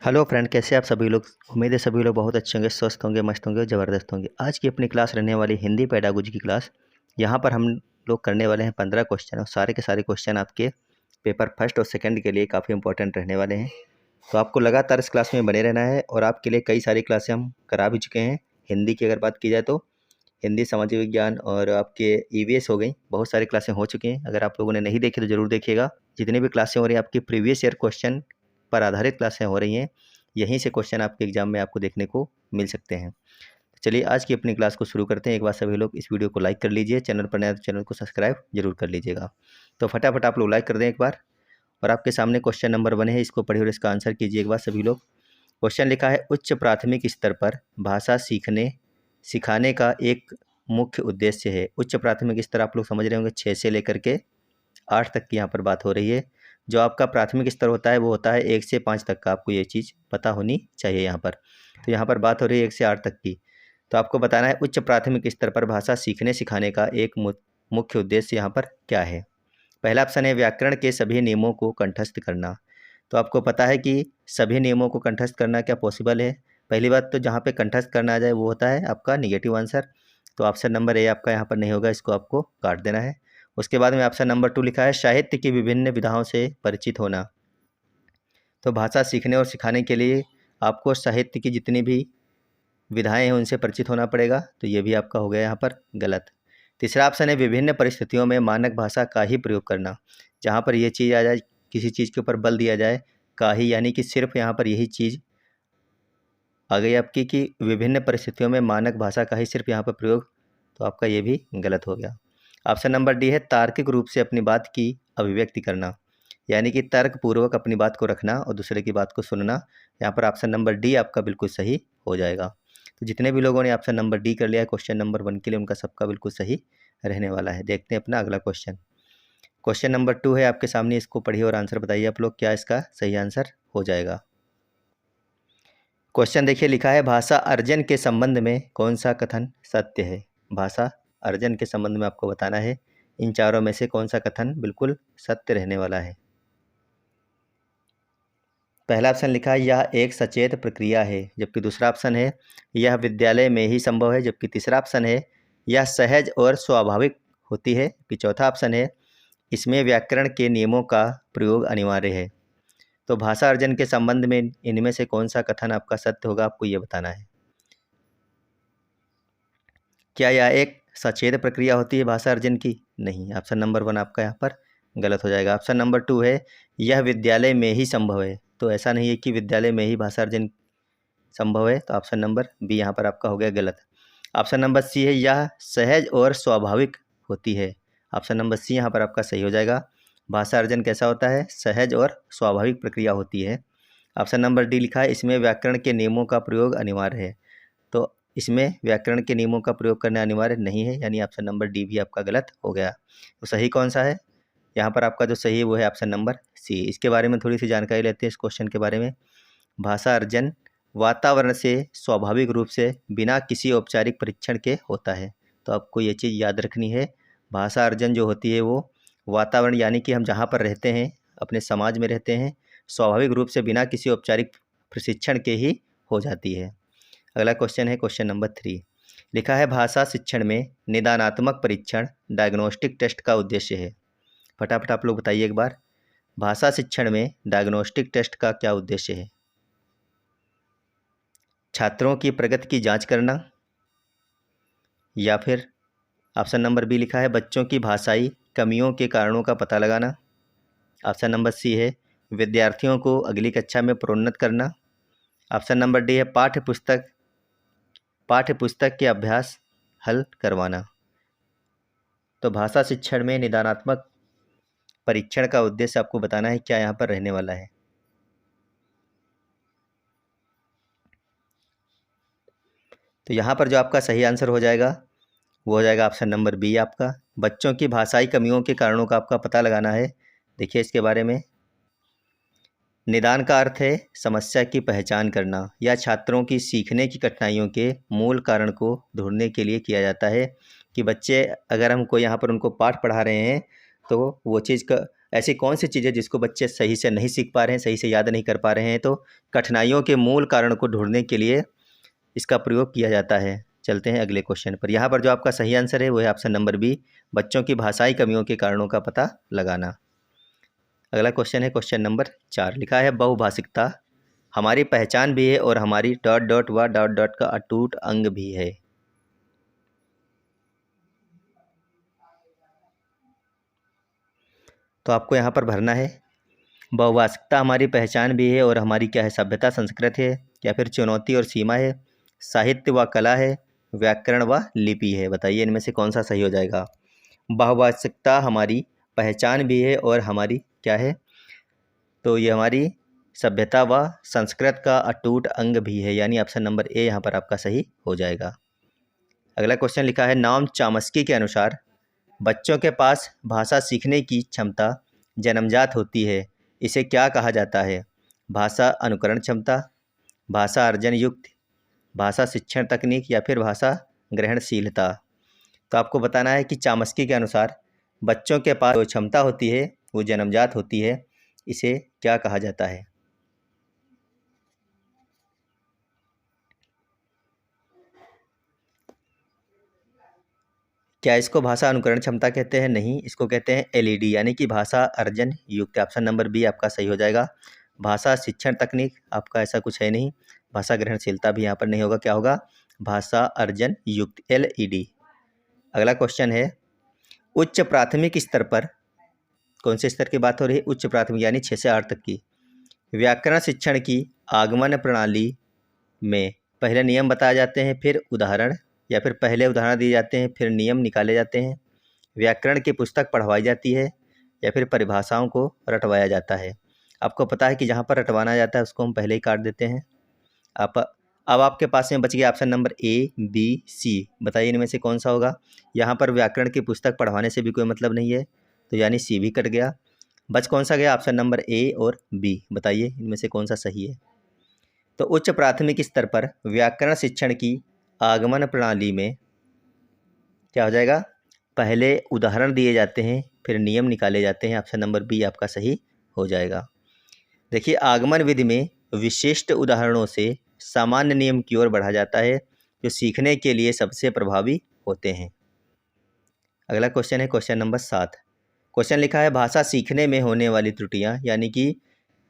Hello friend, कैसे आप सभी लोग। उम्मीद है सभी लोग बहुत अच्छे होंगे, स्वस्थ होंगे, मस्त होंगे, ज़बरदस्त होंगे। आज की अपनी क्लास रहने वाली हिंदी पेडागोजी की क्लास। यहाँ पर हम लोग करने वाले हैं 15 क्वेश्चन और सारे के सारे क्वेश्चन आपके पेपर फर्स्ट और सेकंड के लिए काफ़ी इंपॉर्टेंट रहने वाले हैं। तो आपको लगातार इस क्लास में बने रहना है और आपके लिए कई सारी क्लासें हम करा भी चुके हैं। हिंदी की अगर बात की जाए तो हिंदी, सामाजिक विज्ञान और आपके ईवीएस हो गई, बहुत सारी क्लासें हो चुकी हैं। अगर आप लोगों ने नहीं देखी तो ज़रूर देखिएगा। जितनी भी क्लासें हो रही हैं आपकी प्रीवियस ईयर क्वेश्चन पर आधारित क्लासें हो रही हैं। यहीं से क्वेश्चन आपके एग्जाम में आपको देखने को मिल सकते हैं। चलिए आज की अपनी क्लास को शुरू करते हैं। एक बार सभी लोग इस वीडियो को लाइक कर लीजिए, चैनल पर नया तो चैनल को सब्सक्राइब जरूर कर लीजिएगा। तो फटाफट आप लोग लाइक कर दें एक बार। और आपके सामने क्वेश्चन नंबर 1 है, इसको पढ़िए और इसका आंसर कीजिए एक बार सभी लोग। क्वेश्चन लिखा है, उच्च प्राथमिक स्तर पर भाषा सिखाने का एक मुख्य उद्देश्य है। उच्च प्राथमिक स्तर आप लोग समझ रहे होंगे 6 से लेकर के 8 तक की यहाँ पर बात हो रही है। जो आपका प्राथमिक स्तर होता है वो होता है 1 से 5 तक का। आपको ये चीज़ पता होनी चाहिए यहाँ पर। तो यहाँ पर बात हो रही है 1 से 8 तक की। तो आपको बताना है उच्च प्राथमिक स्तर पर भाषा सीखने सिखाने का एक मुख्य उद्देश्य यहाँ पर क्या है। पहला ऑप्शन है व्याकरण के सभी नियमों को कंठस्थ करना। तो आपको पता है कि सभी नियमों को कंठस्थ करना क्या पॉसिबल है। पहली बात तो जहाँ पे कंठस्थ करना आ जाए वो होता है आपका निगेटिव आंसर। तो ऑप्शन नंबर ए आपका यहाँ पर नहीं होगा, इसको आपको काट देना है। उसके बाद में ऑप्शन नंबर 2 लिखा है साहित्य की विभिन्न विधाओं से परिचित होना। तो भाषा सीखने और सिखाने के लिए आपको साहित्य की जितनी भी विधाएं हैं उनसे परिचित होना पड़ेगा। तो ये भी आपका हो गया यहाँ पर गलत। तीसरा ऑप्शन है विभिन्न परिस्थितियों में मानक भाषा का ही प्रयोग करना। जहाँ पर ये चीज़ आ जाए, किसी चीज़ के ऊपर बल दिया जाए का ही, यानी कि सिर्फ यहाँ पर यही चीज़ आ गई आपकी कि विभिन्न परिस्थितियों में मानक भाषा का ही सिर्फ यहाँ पर प्रयोग। तो आपका ये भी गलत हो गया। ऑप्शन नंबर डी है तार्किक रूप से अपनी बात की अभिव्यक्ति करना, यानी कि तर्क पूर्वक अपनी बात को रखना और दूसरे की बात को सुनना। यहाँ पर ऑप्शन नंबर डी आपका बिल्कुल सही हो जाएगा। तो जितने भी लोगों ने ऑप्शन नंबर डी कर लिया है क्वेश्चन नंबर 1 के लिए, उनका सबका बिल्कुल सही रहने वाला है। देखते हैं अपना अगला क्वेश्चन। क्वेश्चन नंबर 2 है आपके सामने, इसको पढ़िए और आंसर बताइए आप लोग, क्या इसका सही आंसर हो जाएगा। क्वेश्चन देखिए, लिखा है भाषा अर्जन के संबंध में कौन सा कथन सत्य है। भाषा अर्जन के संबंध में आपको बताना है इन चारों में से कौन सा कथन बिल्कुल सत्य रहने वाला है। पहला ऑप्शन लिखा है यह एक सचेत प्रक्रिया है, जबकि दूसरा ऑप्शन है यह विद्यालय में ही संभव है, जबकि तीसरा ऑप्शन है यह सहज और स्वाभाविक होती है, जबकि चौथा ऑप्शन है इसमें व्याकरण के नियमों का प्रयोग अनिवार्य है। तो भाषा अर्जन के संबंध में इनमें से कौन सा कथन आपका सत्य होगा, आपको ये बताना है। क्या यह एक सचेत प्रक्रिया होती है भाषा अर्जन की? नहीं, ऑप्शन नंबर 1 आपका यहाँ पर गलत हो जाएगा। ऑप्शन नंबर 2 है यह विद्यालय में ही संभव है। तो ऐसा नहीं है कि विद्यालय में ही भाषा अर्जन संभव है। तो ऑप्शन नंबर बी यहाँ पर आपका हो गया गलत। ऑप्शन नंबर सी है यह सहज और स्वाभाविक होती है। ऑप्शन नंबर सी यहाँ पर आपका सही हो जाएगा। भाषा अर्जन कैसा होता है? सहज और स्वाभाविक प्रक्रिया होती है। ऑप्शन नंबर डी लिखा है इसमें व्याकरण के नियमों का प्रयोग अनिवार्य है। तो इसमें व्याकरण के नियमों का प्रयोग करना अनिवार्य नहीं है, यानी ऑप्शन नंबर डी भी आपका गलत हो गया। तो सही कौन सा है? यहाँ पर आपका जो सही है वो है ऑप्शन नंबर सी। इसके बारे में थोड़ी सी जानकारी लेते हैं इस क्वेश्चन के बारे में। भाषा अर्जन वातावरण से स्वाभाविक रूप से बिना किसी औपचारिक परीक्षण के होता है। तो आपको ये चीज़ याद रखनी है, भाषा अर्जन जो होती है वो वातावरण, यानी कि हम जहाँ पर रहते हैं, अपने समाज में रहते हैं, स्वाभाविक रूप से बिना किसी औपचारिक प्रशिक्षण के ही हो जाती है। अगला क्वेश्चन है क्वेश्चन नंबर 3। लिखा है भाषा शिक्षण में निदानात्मक परीक्षण डायग्नोस्टिक टेस्ट का उद्देश्य है। फटाफट आप लोग बताइए एक बार, भाषा शिक्षण में डायग्नोस्टिक टेस्ट का क्या उद्देश्य है? छात्रों की प्रगति की जांच करना, या फिर ऑप्शन नंबर बी लिखा है बच्चों की भाषाई कमियों के कारणों का पता लगाना। ऑप्शन नंबर सी है विद्यार्थियों को अगली कक्षा में प्रोन्नत करना। ऑप्शन नंबर डी है पाठ्य पुस्तक के अभ्यास हल करवाना। तो भाषा शिक्षण में निदानात्मक परीक्षण का उद्देश्य आपको बताना है क्या यहाँ पर रहने वाला है। तो यहाँ पर जो आपका सही आंसर हो जाएगा वो हो जाएगा ऑप्शन नंबर बी आपका। बच्चों की भाषाई कमियों के कारणों का आपका पता लगाना है। देखिए इसके बारे में, निदान का अर्थ है समस्या की पहचान करना या छात्रों की सीखने की कठिनाइयों के मूल कारण को ढूंढने के लिए किया जाता है। कि बच्चे, अगर हमको यहाँ पर उनको पाठ पढ़ा रहे हैं तो वो चीज़ का ऐसी कौन सी चीज़ है जिसको बच्चे सही से नहीं सीख पा रहे हैं, सही से याद नहीं कर पा रहे हैं? तो कठिनाइयों के मूल कारण को ढूंढने के लिए इसका प्रयोग किया जाता है। चलते हैं अगले क्वेश्चन पर। यहाँ पर जो आपका सही आंसर है वो है ऑप्शन नंबर बी, बच्चों की भाषाई कमियों के कारणों का पता लगाना। अगला क्वेश्चन है क्वेश्चन नंबर 4। लिखा है बहुभाषिकता हमारी पहचान भी है और हमारी डॉट डॉट व डॉट डॉट का अटूट अंग भी है। तो आपको यहाँ पर भरना है बहुभाषिकता हमारी पहचान भी है और हमारी क्या है, सभ्यता संस्कृत है, या फिर चुनौती और सीमा है, साहित्य व कला है, व्याकरण व लिपि है। बताइए इनमें से कौन सा सही हो जाएगा। बहुभाषिकता हमारी पहचान भी है और हमारी क्या है, तो ये हमारी सभ्यता व संस्कृत का अटूट अंग भी है, यानी ऑप्शन नंबर ए यहाँ पर आपका सही हो जाएगा। अगला क्वेश्चन लिखा है नॉम चॉम्स्की के अनुसार बच्चों के पास भाषा सीखने की क्षमता जन्मजात होती है, इसे क्या कहा जाता है। भाषा अनुकरण क्षमता, भाषा अर्जन युक्त, भाषा शिक्षण तकनीक, या फिर भाषा ग्रहणशीलता। तो आपको बताना है कि चॉम्स्की के अनुसार बच्चों के पास जो क्षमता होती है वो जन्मजात होती है, इसे क्या कहा जाता है। क्या इसको भाषा अनुकरण क्षमता कहते हैं? नहीं, इसको कहते हैं एलईडी, यानी कि भाषा अर्जन युक्त। ऑप्शन नंबर बी आपका सही हो जाएगा। भाषा शिक्षण तकनीक आपका ऐसा कुछ है नहीं, भाषा ग्रहणशीलता भी यहाँ पर नहीं होगा, क्या होगा, भाषा अर्जन युक्त, एलईडी। अगला क्वेश्चन है उच्च प्राथमिक स्तर पर, कौन से स्तर की बात हो रही है, उच्च प्राथमिक यानी 6 से 8 तक की, व्याकरण शिक्षण की आगमन प्रणाली में पहले नियम बताए जाते हैं, फिर उदाहरण, या फिर पहले उदाहरण दिए जाते हैं फिर नियम निकाले जाते हैं, व्याकरण की पुस्तक पढ़वाई जाती है, या फिर परिभाषाओं को रटवाया जाता है। आपको पता है कि जहाँ पर रटवाना जाता है उसको हम पहले ही काट देते हैं। अब आपके पास में बच गया ऑप्शन नंबर ए, बी, सी। बताइए इनमें से कौन सा होगा। यहाँ पर व्याकरण की पुस्तक पढ़वाने से भी कोई मतलब नहीं है, तो यानी सी भी कट गया। बच कौन सा गया, ऑप्शन नंबर ए और बी। बताइए इनमें से कौन सा सही है। तो उच्च प्राथमिक स्तर पर व्याकरण शिक्षण की आगमन प्रणाली में क्या हो जाएगा, पहले उदाहरण दिए जाते हैं फिर नियम निकाले जाते हैं। ऑप्शन नंबर बी आपका सही हो जाएगा। देखिए आगमन विधि में विशिष्ट उदाहरणों से सामान्य नियम की ओर बढ़ा जाता है जो सीखने के लिए सबसे प्रभावी होते हैं। अगला क्वेश्चन है क्वेश्चन नंबर 7। क्वेश्चन लिखा है भाषा सीखने में होने वाली त्रुटियां, यानी कि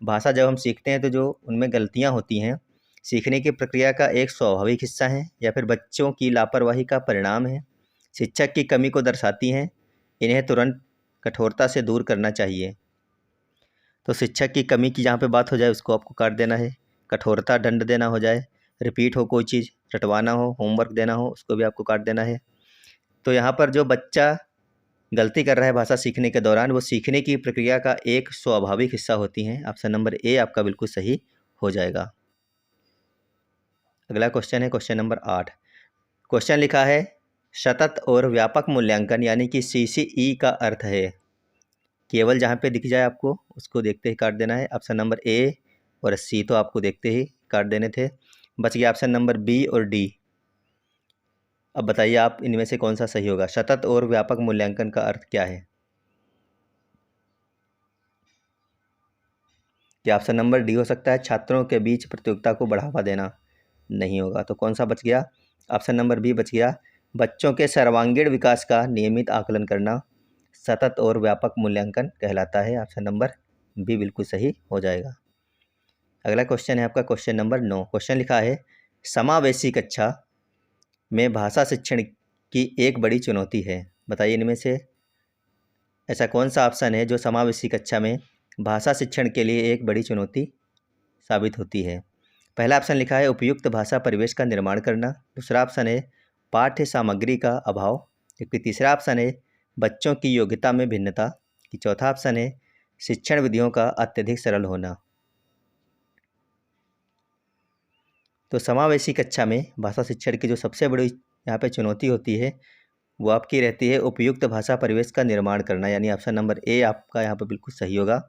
भाषा जब हम सीखते हैं तो जो उनमें गलतियां होती हैं सीखने की प्रक्रिया का एक स्वाभाविक हिस्सा है, या फिर बच्चों की लापरवाही का परिणाम है, शिक्षक की कमी को दर्शाती हैं, इन्हें तुरंत कठोरता से दूर करना चाहिए। तो शिक्षक की कमी की जहाँ पे बात हो जाए उसको आपको काट देना है, कठोरता दंड देना हो जाए, रिपीट हो कोई चीज़, रटवाना हो, होमवर्क देना हो, उसको भी आपको काट देना है। तो यहाँ पर जो बच्चा गलती कर रहा है भाषा सीखने के दौरान, वो सीखने की प्रक्रिया का एक स्वाभाविक हिस्सा होती हैं। ऑप्शन नंबर ए आपका बिल्कुल सही हो जाएगा। अगला क्वेश्चन है क्वेश्चन नंबर 8। क्वेश्चन लिखा है सतत और व्यापक मूल्यांकन, यानी कि CCE का अर्थ है, केवल जहाँ पे दिख जाए आपको उसको देखते ही काट देना है। ऑप्शन नंबर ए और सी तो आपको देखते ही काट देने थे। बच गया ऑप्शन नंबर बी और डी। अब बताइए आप इनमें से कौन सा सही होगा। सतत और व्यापक मूल्यांकन का अर्थ क्या है। क्या ऑप्शन नंबर डी हो सकता है, छात्रों के बीच प्रतियोगिता को बढ़ावा देना। नहीं होगा, तो कौन सा बच गया, ऑप्शन नंबर बी बच गया, बच्चों के सर्वांगीण विकास का नियमित आकलन करना सतत और व्यापक मूल्यांकन कहलाता है। ऑप्शन नंबर बी बिल्कुल सही हो जाएगा। अगला क्वेश्चन है आपका क्वेश्चन नंबर 9। क्वेश्चन लिखा है समावेशी कक्षा में भाषा शिक्षण की एक बड़ी चुनौती है। बताइए इनमें से ऐसा कौन सा ऑप्शन है जो समावेशी कक्षा में भाषा शिक्षण के लिए एक बड़ी चुनौती साबित होती है। पहला ऑप्शन लिखा है उपयुक्त भाषा परिवेश का निर्माण करना, दूसरा ऑप्शन है पाठ्य सामग्री का अभाव, जबकि तीसरा ऑप्शन है बच्चों की योग्यता में भिन्नता, कि चौथा ऑप्शन है शिक्षण विधियों का अत्यधिक सरल होना। तो समावेशी कक्षा में भाषा शिक्षण की जो सबसे बड़ी यहाँ पे चुनौती होती है वो आपकी रहती है उपयुक्त भाषा परिवेश का निर्माण करना, यानी ऑप्शन नंबर ए आपका यहाँ पर बिल्कुल सही होगा।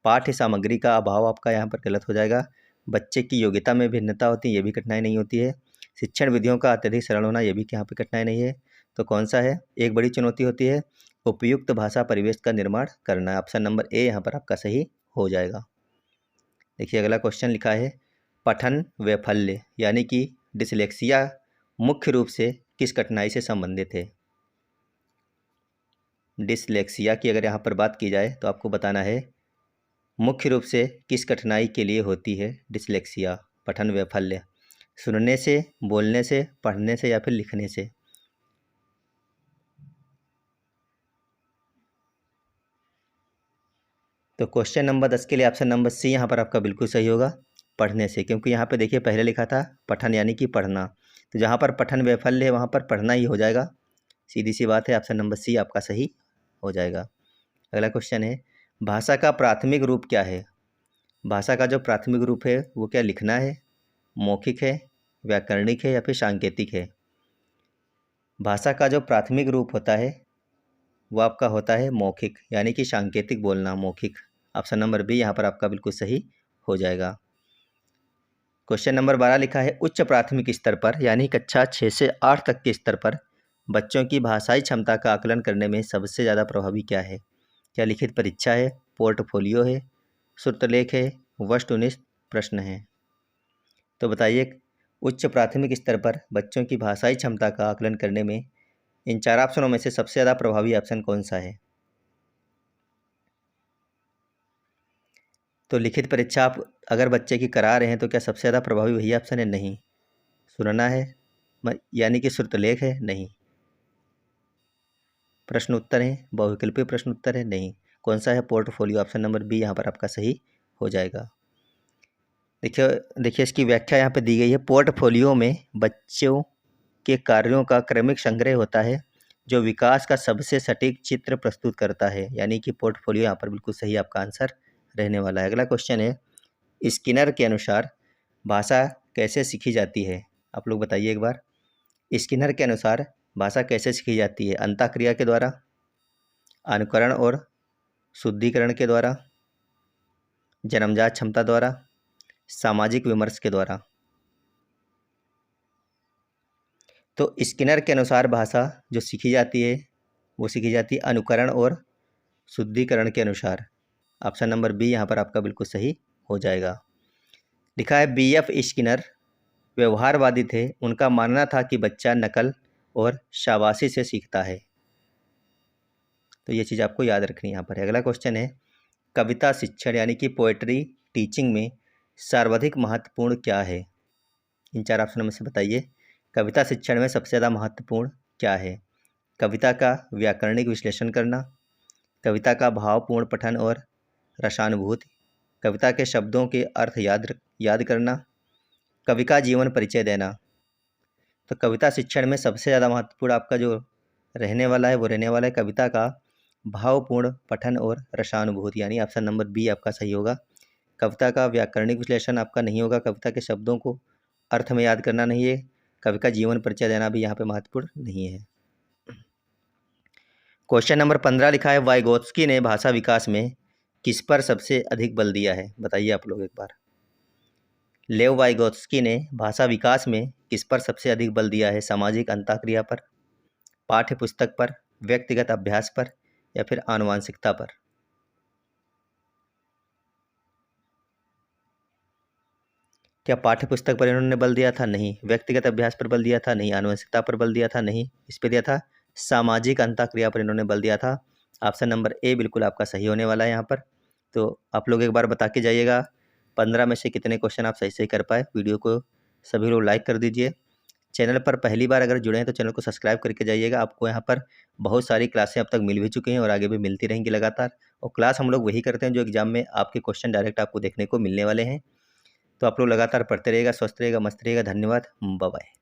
पाठ्य सामग्री का अभाव आपका यहाँ पर गलत हो जाएगा। बच्चे की योग्यता में भिन्नता होती है, ये भी कठिनाई नहीं होती है। शिक्षण विधियों का अत्यधिक सरल होना, ये भी यहाँ पर कठिनाई नहीं है। तो कौन सा है, एक बड़ी चुनौती होती है उपयुक्त भाषा परिवेश का निर्माण करना। ऑप्शन नंबर ए यहाँ पर आपका सही हो जाएगा। देखिए अगला क्वेश्चन लिखा है पठन वैफल्य यानी कि डिसलेक्सिया मुख्य रूप से किस कठिनाई से संबंधित है। डिसलेक्सिया की अगर यहाँ पर बात की जाए तो आपको बताना है मुख्य रूप से किस कठिनाई के लिए होती है डिसलेक्सिया, पठन वैफल्य। सुनने से, बोलने से, पढ़ने से या फिर लिखने से। तो क्वेश्चन नंबर 10 के लिए ऑप्शन नंबर सी यहाँ पर आपका बिल्कुल सही होगा, पढ़ने से। क्योंकि यहाँ पे देखिए पहले लिखा था पठन यानी कि पढ़ना, तो जहाँ पर पठन वैफल्य है वहाँ पर पढ़ना ही हो जाएगा। सीधी सी बात है, ऑप्शन नंबर सी आपका सही हो जाएगा। अगला क्वेश्चन है भाषा का प्राथमिक रूप क्या है। भाषा का जो प्राथमिक रूप है वो क्या लिखना है, मौखिक है, व्याकरणिक है या फिर सांकेतिक है। भाषा का जो प्राथमिक रूप होता है वो आपका होता है मौखिक यानी कि सांकेतिक बोलना, मौखिक। ऑप्शन नंबर बी यहाँ पर आपका बिल्कुल सही हो जाएगा। क्वेश्चन नंबर 12 लिखा है उच्च प्राथमिक स्तर पर यानी कक्षा 6 से 8 तक के स्तर पर बच्चों की भाषाई क्षमता का आकलन करने में सबसे ज़्यादा प्रभावी क्या है। क्या लिखित परीक्षा है, पोर्टफोलियो है, श्रुतलेख है, वस्तुनिष्ठ प्रश्न है। तो बताइए उच्च प्राथमिक स्तर पर बच्चों की भाषाई क्षमता का आकलन करने में इन 4 ऑप्शनों में से सबसे ज़्यादा प्रभावी ऑप्शन कौन सा है। तो लिखित परीक्षा आप अगर बच्चे की करा रहे हैं तो क्या सबसे ज़्यादा प्रभावी वही ऑप्शन है, नहीं। सुनना है यानी कि श्रुतलेख है, नहीं। प्रश्न उत्तर है, बहुविकल्पीय प्रश्न उत्तर है, नहीं। कौन सा है, पोर्टफोलियो। ऑप्शन नंबर बी यहाँ पर आपका सही हो जाएगा। देखिए इसकी व्याख्या यहाँ पे दी गई है। पोर्टफोलियो में बच्चों के कार्यों का क्रमिक संग्रह होता है जो विकास का सबसे सटीक चित्र प्रस्तुत करता है। यानी कि पोर्टफोलियो यहाँ पर बिल्कुल सही आपका आंसर रहने वाला है। अगला क्वेश्चन है स्किनर के अनुसार भाषा कैसे सीखी जाती है। आप लोग बताइए एक बार, स्किनर के अनुसार भाषा कैसे सीखी जाती है। अंतःक्रिया के द्वारा, अनुकरण और शुद्धिकरण के द्वारा, जन्मजात क्षमता द्वारा, सामाजिक विमर्श के द्वारा। तो स्किनर के अनुसार भाषा जो सीखी जाती है वो सीखी जाती है अनुकरण और शुद्धिकरण के अनुसार। ऑप्शन नंबर बी यहाँ पर आपका बिल्कुल सही हो जाएगा। लिखा है बीएफ स्किनर व्यवहारवादी थे, उनका मानना था कि बच्चा नकल और शाबाशी से सीखता है। तो ये चीज़ आपको याद रखनी यहाँ पर है। अगला क्वेश्चन है कविता शिक्षण यानी कि पोएट्री टीचिंग में सर्वाधिक महत्वपूर्ण क्या है। इन 4 ऑप्शनों में से बताइए कविता शिक्षण में सबसे ज़्यादा महत्वपूर्ण क्या है। कविता का व्याकरणिक विश्लेषण करना, कविता का भावपूर्ण पठन और रसानुभूति, कविता के शब्दों के अर्थ याद करना, कवि का जीवन परिचय देना। तो कविता शिक्षण में सबसे ज़्यादा महत्वपूर्ण आपका जो रहने वाला है वो रहने वाला है कविता का भावपूर्ण पठन और रसानुभूति, यानी ऑप्शन नंबर बी आपका सही होगा। कविता का व्याकरणिक विश्लेषण आपका नहीं होगा, कविता के शब्दों को अर्थ में याद करना नहीं है, कवि का जीवन परिचय देना भी यहाँ पे महत्वपूर्ण नहीं है। क्वेश्चन नंबर 15 लिखा है वाइगोत्स्की ने भाषा विकास में किस पर सबसे अधिक बल दिया है। बताइए आप लोग एक बार, लेव वाइगोत्स्की ने भाषा विकास में किस पर सबसे अधिक बल दिया है। सामाजिक अंतःक्रिया पर, पाठ्य पुस्तक पर, व्यक्तिगत अभ्यास पर या फिर आनुवांशिकता पर। क्या पाठ्य पुस्तक पर इन्होंने बल दिया था? नहीं। व्यक्तिगत अभ्यास पर बल दिया था? नहीं। आनुवंशिकता पर बल दिया था? नहीं। इस पर दिया था सामाजिक अंतःक्रिया पर इन्होंने बल दिया था। ऑप्शन नंबर ए बिल्कुल आपका सही होने वाला है यहाँ पर। तो आप लोग एक बार बता के जाइएगा 15 में से कितने क्वेश्चन आप सही कर पाए। वीडियो को सभी लोग लाइक कर दीजिए। चैनल पर पहली बार अगर जुड़े हैं तो चैनल को सब्सक्राइब करके जाइएगा। आपको यहाँ पर बहुत सारी क्लासें अब तक मिल भी चुकी हैं और आगे भी मिलती रहेंगी लगातार। और क्लास हम लोग वही करते हैं जो एग्जाम में आपके क्वेश्चन डायरेक्ट आपको देखने को मिलने वाले हैं। तो आप लोग लगातार पढ़ते रहिएगा, स्वस्थ रहिएगा, मस्त रहिएगा। धन्यवाद, बाय बाय।